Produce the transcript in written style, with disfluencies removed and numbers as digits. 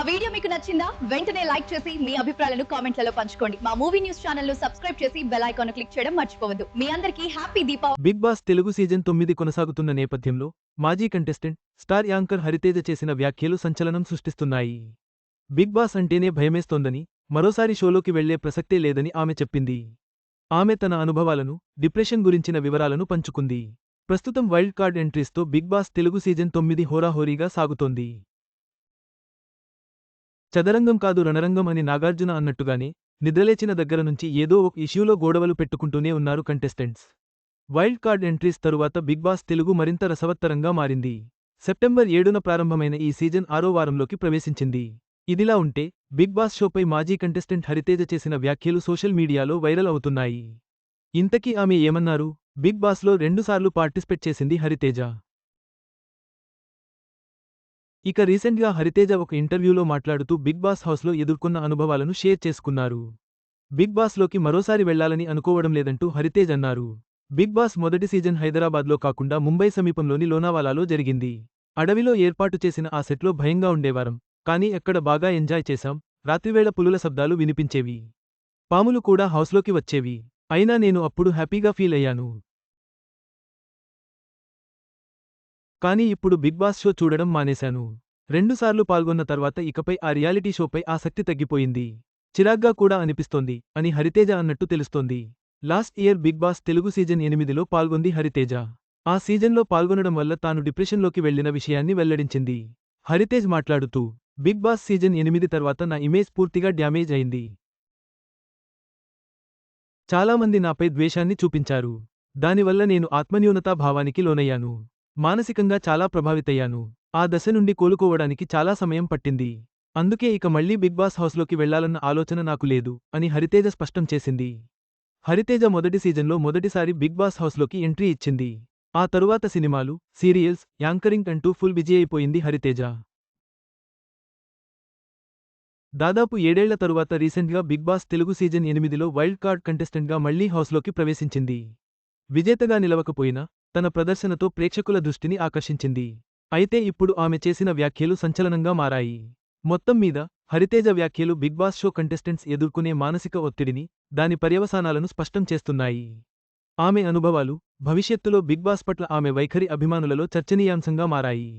మా వీడియో మీకు నచ్చిందా? వెంటనే లైక్ చేసి మీ అభిప్రాయాలను కామెంట్లలో పంచుకోండి. మా మూవీ న్యూస్ ఛానల్ ను సబ్స్క్రైబ్ చేసి బెల్ ఐకాన్ క్లిక్ చేయడం మర్చిపోవద్దు. మీ అందరికీ happy Deepavali. Bigg Boss Telugu season 9 కొనసాగుతున్న నేపథ్యంలో మాజీ కంటెస్టెంట్ స్టార్ యాంకర్ హరితేజ చేసిన వ్యాఖ్యలు సంచలనం సృష్టిస్తున్నాయి. బిగ్ బాస్ అంటేనే భయమేస్తోందని, మరోసారి షోలోకి వెళ్లే ప్రసక్తే లేదని ఆమె చెప్పింది. ఆమె తన అనుభవాలను, డిప్రెషన్ గురించిన వివరాలను పంచుకుంది. ప్రస్తుతం వైల్డ్ కార్డ్ ఎంట్రీస్తో బిగ్ బాస్ తెలుగు సీజన్ 9 హోరాహోరీగా సాగుతోంది. చదరంగం కాదు రణరంగం అని నాగార్జున అన్నట్టుగానే నిద్రలేచిన దగ్గర నుంచి ఏదో ఒక ఇష్యూలో గొడవలు పెట్టుకుంటూనే ఉన్నారు కంటెస్టెంట్స్. వైల్డ్ కార్డ్ ఎంట్రీస్ తరువాత బిగ్ బాస్ తెలుగు మరింత రసవత్తరంగా మారింది. సెప్టెంబర్ 7న ప్రారంభమైన ఈ సీజన్ 6వ వారంలోకి ప్రవేశించింది. ఇదిలా ఉంటే బిగ్ బాస్ షోపై మాజీ కంటెస్టెంట్ హరితేజ చేసిన వ్యాఖ్యలు సోషల్ మీడియాలో వైరల్ అవుతున్నాయి. ఇంతకీ ఆమె ఏమన్నారు? బిగ్ బాస్లో 2 సార్లు పార్టిసిపేట్ చేసింది హరితేజ. ఇక రీసెంట్గా హరితేజ ఒక ఇంటర్వ్యూలో మాట్లాడుతూ బిగ్ బాస్ హౌస్లో ఎదుర్కొన్న అనుభవాలను షేర్ చేసుకున్నారు. బిగ్ బాస్లోకి మరోసారి వెళ్లాలని అనుకోవడం లేదంటూ హరితేజ్ అన్నారు. బిగ్ బాస్ మొదటి సీజన్ హైదరాబాద్లో కాకుండా ముంబై సమీపంలోని లోనావాలాలో జరిగింది. అడవిలో ఏర్పాటు చేసిన ఆ సెట్లో భయంగా ఉండేవారం. కానీ ఎక్కడ బాగా ఎంజాయ్ చేశాం. రాత్రివేళ పులుల శబ్దాలు వినిపించేవి. పాములు కూడా హౌస్లోకి వచ్చేవి. అయినా నేను అప్పుడు హ్యాపీగా ఫీల్ అయ్యాను. కానీ ఇప్పుడు బిగ్ బాస్ షో చూడడం మానేశాను. 2 సార్లు పాల్గొన్న తర్వాత ఇకపై ఆ రియాలిటీ షోపై ఆసక్తి తగ్గిపోయింది. చిరాగ్గా కూడా అనిపిస్తోంది అని హరితేజ అన్నట్టు తెలుస్తోంది. Last year Big Boss Telugu season 8లో పాల్గొంది హరితేజ. ఆ సీజన్లో పాల్గొనడం వల్ల తాను డిప్రెషన్లోకి వెళ్లిన విషయాన్ని వెల్లడించింది. హరితేజ్ మాట్లాడుతూ, బిగ్ బాస్ సీజన్ 8 తర్వాత నా ఇమేజ్ పూర్తిగా డ్యామేజ్ అయింది. చాలామంది నాపై ద్వేషాన్ని చూపించారు. దానివల్ల నేను ఆత్మన్యూనతా భావానికి లోనయ్యాను. మానసికంగా చాలా ప్రభావితయ్యాను. ఆ దశ నుండి కోలుకోవడానికి చాలా సమయం పట్టింది. అందుకే ఇక మళ్లీ బిగ్ బాస్ హౌస్లోకి వెళ్లాలన్న ఆలోచన నాకు లేదు అని హరితేజ స్పష్టం చేసింది. హరితేజ మొదటి సీజన్లో మొదటిసారి బిగ్ బాస్ హౌస్లోకి ఎంట్రీ ఇచ్చింది. ఆ తరువాత సినిమాలు, సీరియల్స్, యాంకరింగ్ అంటూ ఫుల్ బిజీ అయిపోయింది హరితేజ. దాదాపు 7 ఏళ్ల తరువాత రీసెంట్గా బిగ్ బాస్ తెలుగు సీజన్ 8లో వైల్డ్ కార్డ్ కంటెస్టెంట్గా మళ్లీ హౌస్లోకి ప్రవేశించింది. విజేతగా నిలవకపోయినా తన ప్రదర్శనతో ప్రేక్షకుల దృష్టిని ఆకర్షించింది. అయితే ఇప్పుడు ఆమె చేసిన వ్యాఖ్యలు సంచలనంగా మారాయి. మొత్తం మీద హరితేజ వ్యాఖ్యలు బిగ్ బాస్ షో కంటెస్టెంట్స్ ఎదుర్కొనే మానసిక ఒత్తిడిని, దాని పర్యవసానాలను స్పష్టం చేస్తున్నాయి. ఆమె అనుభవాలు, భవిష్యత్తులో బిగ్ బాస్ పట్ల ఆమె వైఖరి అభిమానులలో చర్చనీయాంశంగా మారాయి.